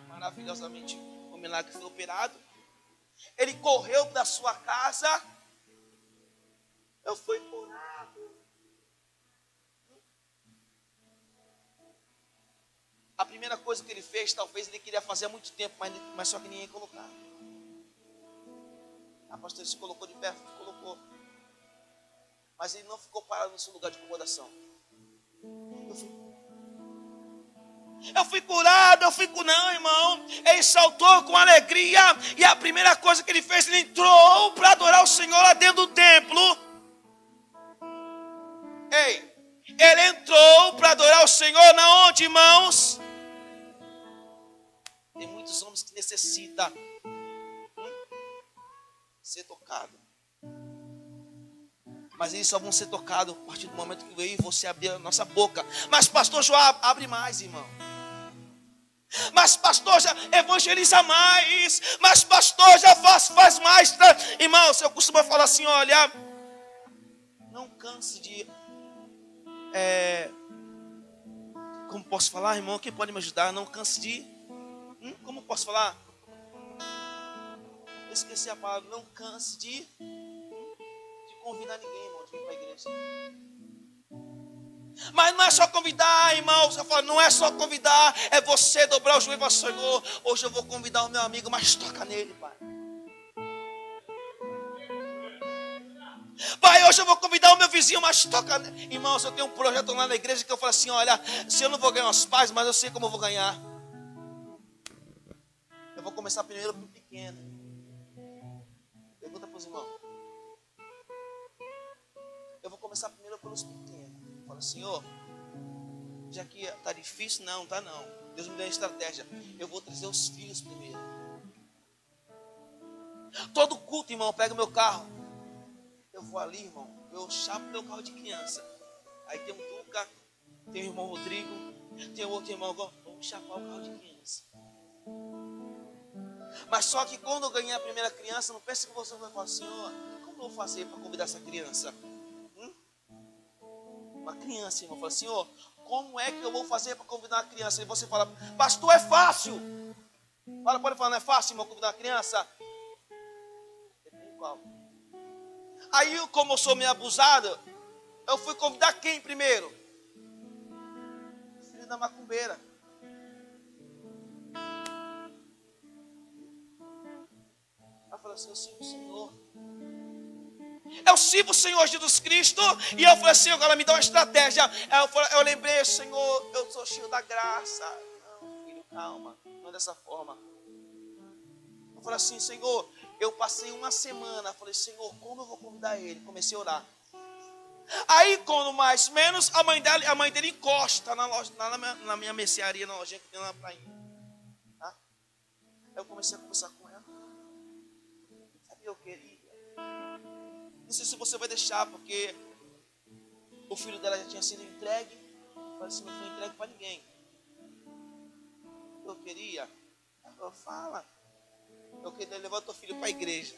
maravilhosamente, o milagre foi operado. Ele correu da sua casa. Eu fui curado. A primeira coisa que ele fez, talvez ele queria fazer há muito tempo, mas só que ninguém ia colocar. A pastora se colocou de pé, colocou. Mas ele não ficou parado no seu lugar de acomodação. Eu fui curado, não, irmão. Ele saltou com alegria. E a primeira coisa que ele fez, ele entrou para adorar o Senhor lá dentro do templo. Ele entrou para adorar o Senhor na onde, irmãos? Tem muitos homens que necessitam ser tocados. Mas eles só vão ser tocados a partir do momento que eu e você abrir a nossa boca. Mas pastor João, abre mais, irmão. Mas pastor, já evangeliza mais. Mas pastor, já faz mais. Irmãos, eu costumo falar assim, olha, não canse de... como posso falar, irmão? Quem pode me ajudar? Não canse de... como posso falar? Eu esqueci a palavra. Não canse de convidar ninguém, irmão, de vir para a igreja. Mas não é só convidar, irmão. Você fala, não é só convidar, é você dobrar o joelho e falar, Senhor, hoje eu vou convidar o meu amigo, mas toca nele, Pai. Pai, hoje eu vou convidar o meu vizinho, mas toca nele. Irmãos, eu tenho um projeto lá na igreja que eu falo assim, olha, se eu não vou ganhar os pais, mas eu sei como eu vou ganhar. Eu vou começar primeiro pelo pequeno. Pergunta para os irmãos. Eu vou começar primeiro pelos pequenos. Fala, Senhor, já que está difícil, não, tá não. Deus me deu uma estratégia. Eu vou trazer os filhos primeiro. Todo culto, irmão, pega o meu carro. Eu vou ali, irmão, eu chapo meu carro de criança. Aí tem um Tuca, tem o irmão Rodrigo, tem o outro irmão, vamos chapar o carro de criança. Mas só que quando eu ganhei a primeira criança, não pense que você vai falar, Senhor, como eu vou fazer para convidar essa criança? Uma criança, irmão, fala, Senhor, como é que eu vou fazer para convidar uma criança? E você fala, pastor, é fácil. Pode falar, não é fácil, irmão, convidar uma criança? Depende qual. Aí, como eu sou meio abusado, eu fui convidar quem primeiro? da macumbeira. Ela falou assim, eu sirvo o Senhor. Eu sirvo o Senhor Jesus Cristo. E eu falei assim, agora me dá uma estratégia. Eu lembrei, Senhor, eu sou cheio da graça. Não, filho, calma. Não é dessa forma. Eu falei assim, Senhor, eu passei uma semana. Falei, Senhor, como eu vou convidar ele? Comecei a orar. Aí, quando mais ou menos, a mãe dele encosta na loja, na minha mercearia, na lojinha que tem lá na praia. Tá? Aí eu comecei a conversar com ela. Sabe o que eu queria? Não sei se você vai deixar, porque o filho dela já tinha sido entregue. Eu falei assim, não foi entregue para ninguém. Eu queria. Ela fala. Eu queria levar teu filho para a igreja.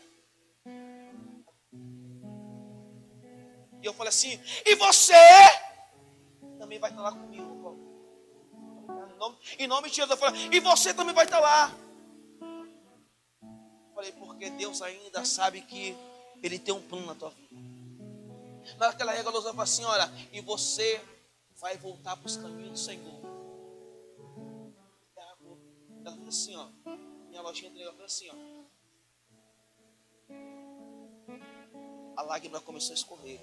E eu falei assim, e você também vai estar lá comigo. Em nome de Jesus, eu falei, e você também vai estar lá. Eu falei, porque Deus ainda sabe que Ele tem um plano na tua vida. Naquela época, ela falou assim, olha, e você vai voltar para os caminhos do Senhor. Ela falou assim, ó, minha lojinha entregou, falou assim, ó. A lágrima começou a escorrer.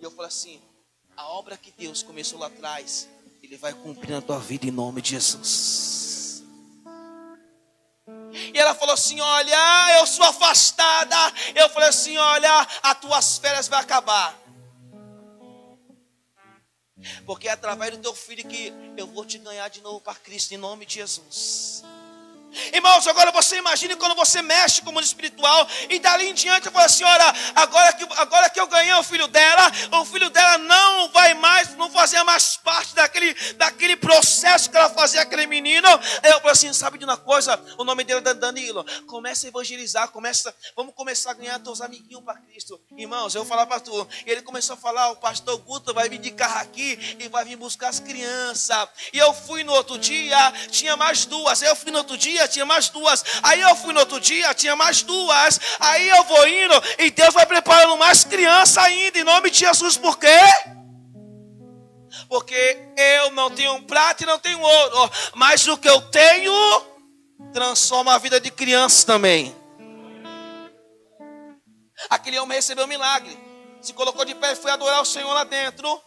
E eu falei assim, a obra que Deus começou lá atrás, Ele vai cumprir na tua vida em nome de Jesus. E ela falou assim, olha, eu sou afastada. Eu falei assim, olha, as tuas férias vão acabar. Porque é através do teu filho que eu vou te ganhar de novo para Cristo em nome de Jesus. Irmãos, agora você imagine quando você mexe com o mundo espiritual. E dali em diante eu falo assim, olha, agora que eu ganhei o filho dela não vai mais, não fazer mais parte daquele processo que ela fazia aquele menino. Aí eu falo assim, sabe de uma coisa? O nome dele é Danilo. Começa a evangelizar, vamos começar a ganhar teus amiguinhos para Cristo. Irmãos, eu vou falar para tu. E ele começou a falar, o pastor Guto vai vir de carro aqui e vai vir buscar as crianças. E eu fui no outro dia, tinha mais duas. Eu fui no outro dia, tinha mais duas. Aí eu fui no outro dia, tinha mais duas. Aí eu vou indo e Deus vai preparando mais crianças ainda, em nome de Jesus. Por quê? Porque eu não tenho prata e não tenho ouro, mas o que eu tenho transforma a vida de crianças também. Aquele homem recebeu um milagre, se colocou de pé e foi adorar o Senhor lá dentro.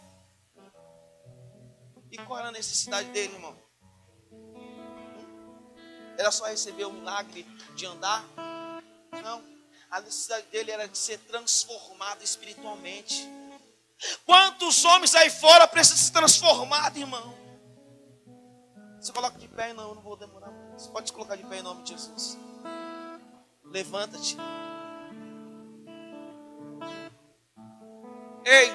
E qual era a necessidade dele, irmão? Era só receber o milagre de andar? Não. A necessidade dele era de ser transformado espiritualmente. Quantos homens aí fora precisam ser transformados, irmão? Se coloca de pé, não, eu não vou demorar. Você pode se colocar de pé em nome de Jesus. Levanta-te. Ei,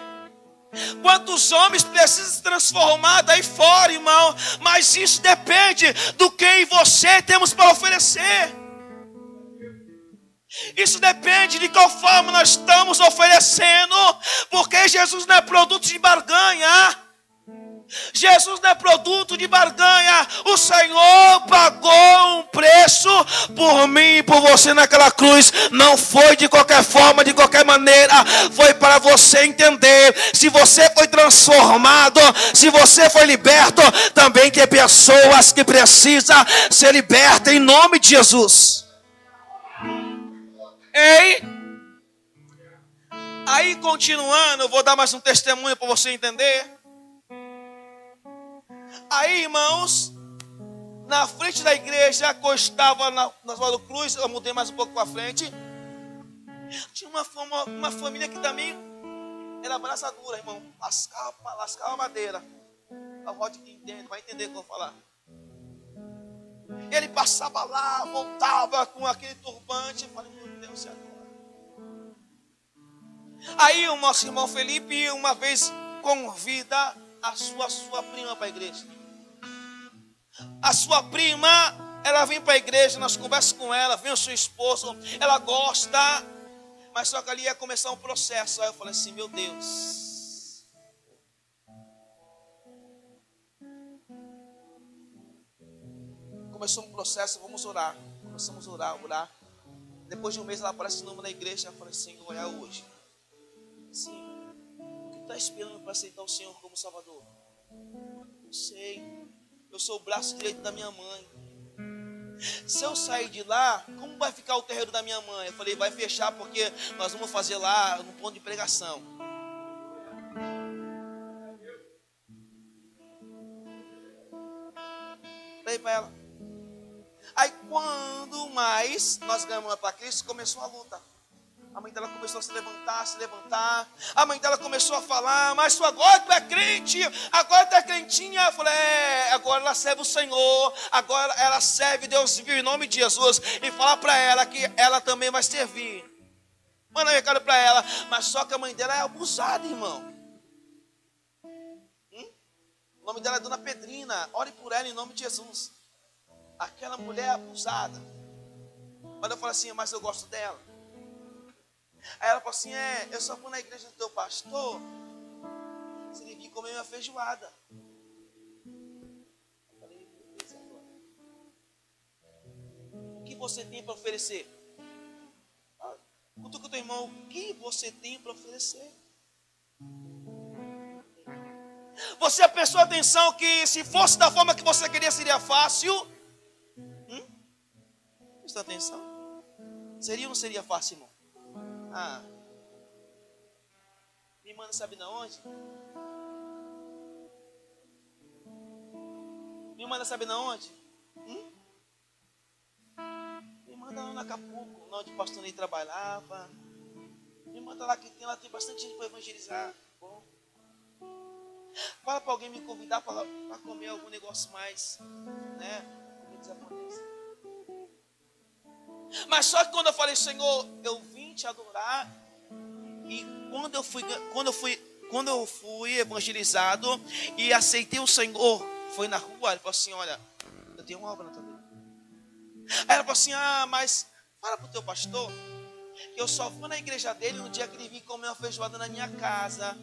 quantos homens precisam se transformar daí fora, irmão? Mas isso depende do que eu e você temos para oferecer. Isso depende de qual forma nós estamos oferecendo. Porque Jesus não é produto de barganha. Jesus não é produto de barganha. O Senhor pagou um preço por mim e por você naquela cruz. Não foi de qualquer forma, de qualquer maneira. Foi para você entender. Se você foi transformado, se você foi liberto, também tem pessoas que precisam ser libertas em nome de Jesus. Ei? Aí continuando, eu vou dar mais um testemunho para você entender. Aí, irmãos, na frente da igreja, que eu estava na Oswaldo Cruz, eu mudei mais um pouco para frente. Tinha uma família que também era abraçadora, irmão. Lascava madeira. O Rod entende, vai entender o que eu vou falar. Ele passava lá, voltava com aquele turbante. Eu falei, meu Deus, e agora? Aí o nosso irmão Felipe, uma vez, convida a sua prima para a igreja. A sua prima, ela vem para a igreja, nós conversamos com ela, vem o seu esposo, ela gosta, mas só que ali ia começar um processo. Aí eu falei assim, meu Deus. Começou um processo, vamos orar. Começamos a orar. Depois de um mês ela aparece de novo na igreja. Eu falei, Senhor, é hoje. Sim. O que está esperando para aceitar o Senhor como Salvador? Não sei. Eu sou o braço direito da minha mãe. Se eu sair de lá, como vai ficar o terreiro da minha mãe? Eu falei, vai fechar porque nós vamos fazer lá no ponto de pregação. Falei para ela. Aí quando mais nós ganhamos para Cristo, começou a luta. A mãe dela começou a se levantar. A mãe dela começou a falar, mas agora tu é crente, agora tu é crentinha. Eu falei, agora ela serve o Senhor, agora ela serve Deus vivo em nome de Jesus. E falar para ela que ela também vai servir. Manda um recado para ela, mas só que a mãe dela é abusada, irmão. O nome dela é Dona Pedrina, ore por ela em nome de Jesus. Aquela mulher é abusada. Mas eu falo assim, mas eu gosto dela. Aí ela falou assim, eu só fui na igreja do teu pastor se ele vir comer minha feijoada. Eu falei, o que você tem para oferecer? Cutuca o teu irmão, o que você tem para oferecer? Você prestou atenção que se fosse da forma que você queria seria fácil? Prestou atenção? Seria ou não seria fácil, irmão? Me manda sabe na onde? Me manda sabe na onde? Me manda lá na Acapulco, onde o pastor Ney trabalhava. Me manda lá que lá tem bastante gente para evangelizar. Bom. Fala para alguém me convidar para comer algum negócio mais, né? Comida japonesa. Mas só que quando eu falei, Senhor, eu vim te adorar. E quando eu fui evangelizado e aceitei o Senhor, foi na rua, ele falou assim, olha, eu tenho uma obra na tua vida. Aí ela falou assim, mas fala pro teu pastor que eu só fui na igreja dele no dia que ele vinha comer uma feijoada na minha casa.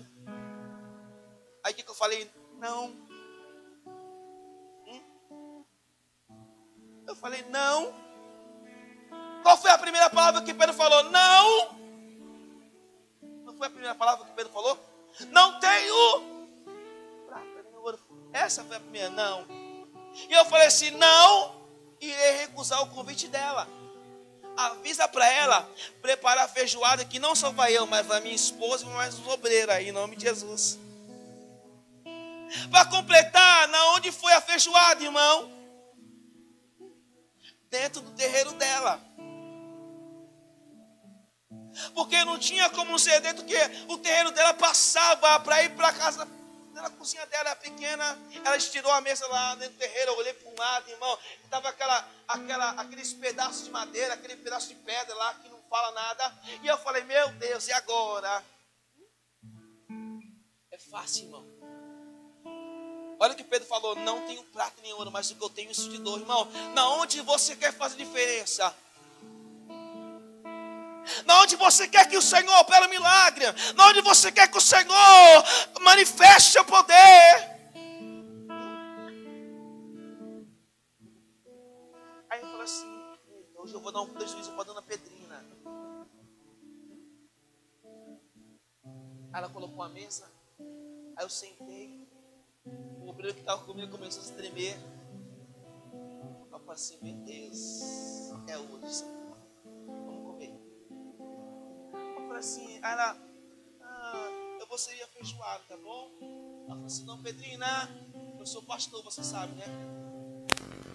Aí o que eu falei? Não. Eu falei, não. Qual foi a primeira palavra que Pedro falou? Não. Não foi a primeira palavra que Pedro falou? Não tenho. Essa foi a primeira, não. E eu falei assim, não irei recusar o convite dela. Avisa para ela preparar a feijoada, que não só vai eu, mas vai minha esposa e mais os obreiros aí, em nome de Jesus. Para completar, na onde foi a feijoada, irmão? Dentro do terreiro dela. Porque não tinha como ser dentro, porque o terreiro dela passava para ir para casa. A cozinha dela era pequena, ela estirou a mesa lá dentro do terreiro. Eu olhei para um lado, irmão, estava aqueles pedaços de madeira, aquele pedaço de pedra lá que não fala nada. E eu falei, meu Deus, e agora? É fácil, irmão. Olha o que Pedro falou, não tenho prata nem ouro, mas o que eu tenho isso te dou, irmão. Na onde você quer fazer diferença? Na onde você quer que o Senhor opere um milagre? Na onde você quer que o Senhor manifeste seu poder? Aí eu falei assim, hoje eu vou dar um prejuízo para a Dona Pedrina. Aí ela colocou a mesa, aí eu sentei. O obreiro que estava comigo começou a se tremer. Eu falei assim, meu Deus, é hoje, Senhor. Vamos comer. Eu falei assim, ela, eu vou servir a feijoada, tá bom? Ela falou assim, não, Pedrina, eu sou pastor, você sabe, né?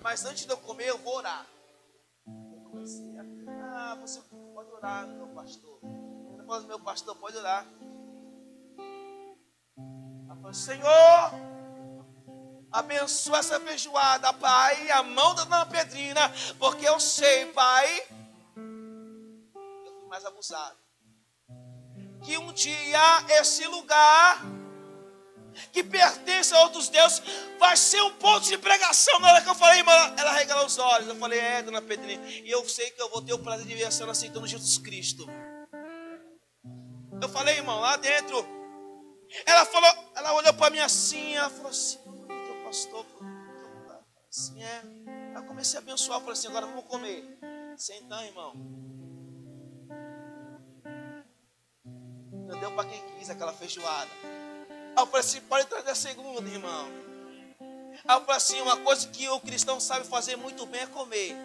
Mas antes de eu comer, eu vou orar. Eu comecei você pode orar, meu pastor. Eu falei, meu pastor, pode orar. Ela falou, Senhor, abençoa essa feijoada, Pai, a mão da Dona Pedrina, porque eu sei, Pai, eu fui mais abusado. Que um dia esse lugar que pertence a outros deuses vai ser um ponto de pregação. Na hora que eu falei, irmã, ela regalou os olhos. Eu falei, Dona Pedrina, e eu sei que eu vou ter o prazer de ver a senhora aceitando Jesus Cristo. Eu falei, irmão, lá dentro, ela falou, ela olhou para mim assim, ela falou assim, pastor, assim eu comecei a abençoar, falei assim, agora vamos comer. Senta, irmão. Não deu para quem quis aquela feijoada. Aí eu falei assim, pode trazer a segunda, irmão. Aí eu falei assim, uma coisa que o cristão sabe fazer muito bem é comer.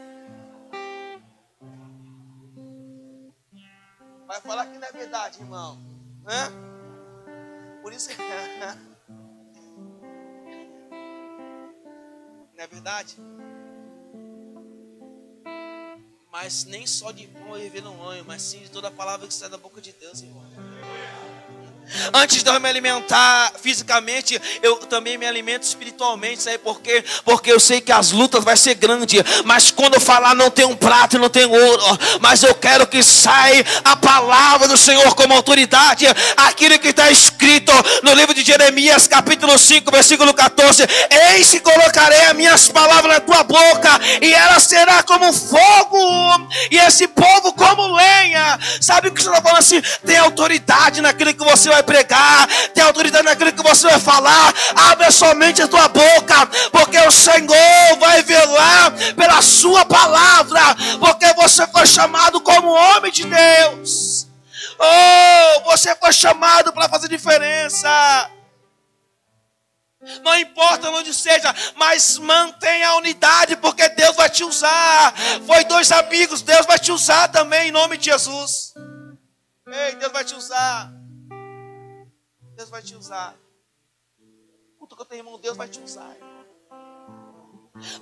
Vai falar que não é verdade, irmão. Hã? Por isso que... Não é verdade? Mas nem só de pão eu viver no anho, mas sim de toda a palavra que sai da boca de Deus, irmão. Antes de eu me alimentar fisicamente, eu também me alimento espiritualmente. Sabe por quê? Porque eu sei que as lutas vai ser grandes. Mas quando eu falar não tem um prato e não tem ouro, mas eu quero que saia a palavra do Senhor como autoridade. Aquilo que está escrito no livro de Jeremias, capítulo 5, versículo 14. Eis que colocarei as minhas palavras na tua boca, e ela será como fogo, e esse povo como lenha. Sabe o que você está falando assim? Tem autoridade naquilo que você vai pregar, tem autoridade naquilo que você vai falar. Abre somente a tua boca, porque o Senhor vai velar pela sua palavra, porque você foi chamado como homem de Deus. Oh, você foi chamado para fazer diferença. Não importa onde seja, mas mantenha a unidade, porque Deus vai te usar. Foi 2 amigos, Deus vai te usar também em nome de Jesus. Ei, Deus vai te usar. Deus vai te usar. Escuta que eu tenho, irmão, Deus vai te usar.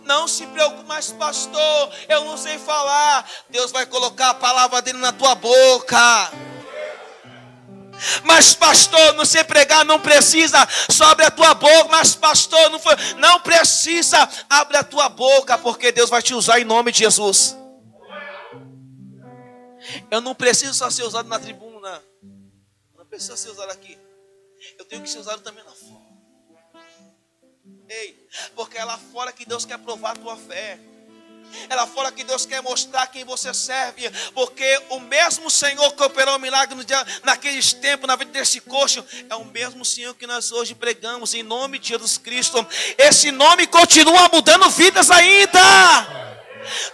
Não se preocupe, mas pastor, eu não sei falar. Deus vai colocar a palavra dele na tua boca. Mas pastor, não sei pregar, não precisa. Só abre a tua boca. Mas pastor, não precisa. Abre a tua boca, porque Deus vai te usar em nome de Jesus. Eu não preciso só ser usado na tribuna. Eu não preciso ser usado aqui. Eu tenho que ser usado também lá fora. Ei, porque é lá fora que Deus quer provar a tua fé. É lá fora que Deus quer mostrar quem você serve. Porque o mesmo Senhor que operou o milagre naqueles tempos, na vida desse coxo, é o mesmo Senhor que nós hoje pregamos em nome de Jesus Cristo. Esse nome continua mudando vidas ainda.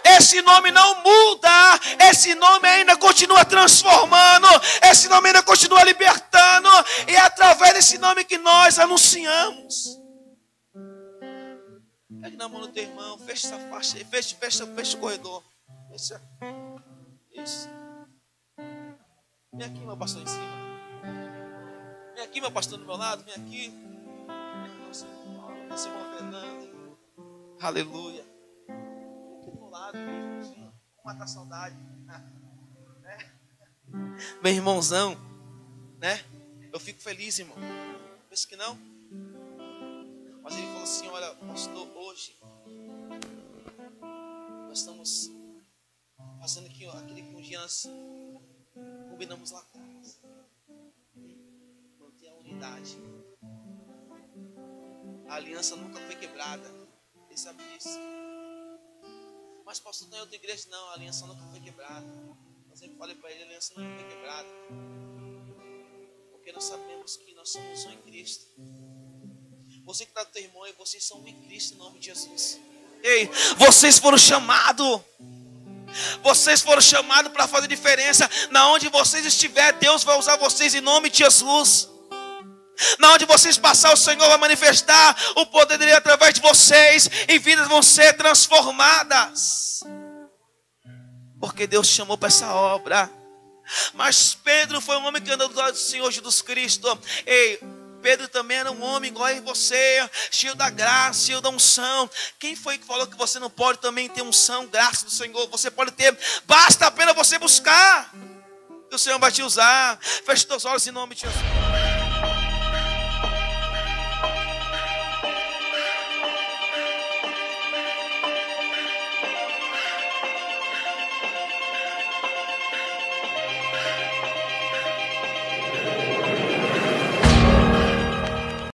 Esse nome não muda. Esse nome ainda continua transformando. Esse nome ainda continua libertando. E é através desse nome que nós anunciamos. Pegue na mão do teu irmão. Fecha essa faixa aí. Fecha o corredor. Fecha. Isso. Vem aqui, meu pastor, em cima. Vem aqui, meu pastor, do meu lado. Vem aqui. Nosso irmão Fernando. Aleluia. Como matar saudade, né? Meu irmãozão, né? Eu fico feliz, irmão. Pensa que não? Mas ele falou assim: olha, pastor, hoje nós estamos fazendo aquilo que um dia nós combinamos lá atrás. Manter a unidade. A aliança nunca foi quebrada. Ele sabe disso. Mas pastor, não é outra igreja, não. A aliança nunca foi quebrada. Eu sempre falei para ele, a aliança nunca foi quebrada. Porque nós sabemos que nós somos um em Cristo. Você que está do teu irmão, vocês são um em Cristo em nome de Jesus. Ei, vocês foram chamados. Vocês foram chamados para fazer diferença. Na onde vocês estiverem, Deus vai usar vocês em nome de Jesus. Na onde vocês passar, o Senhor vai manifestar o poder dele através de vocês, e vidas vão ser transformadas. Porque Deus chamou para essa obra. Mas Pedro foi um homem que andou do lado do Senhor Jesus Cristo. Ei, Pedro também era um homem igual a você, cheio da graça, cheio da unção. Quem foi que falou que você não pode também ter unção, graça do Senhor? Você pode ter, basta apenas você buscar, que o Senhor vai te usar. Feche teus olhos em nome de Jesus.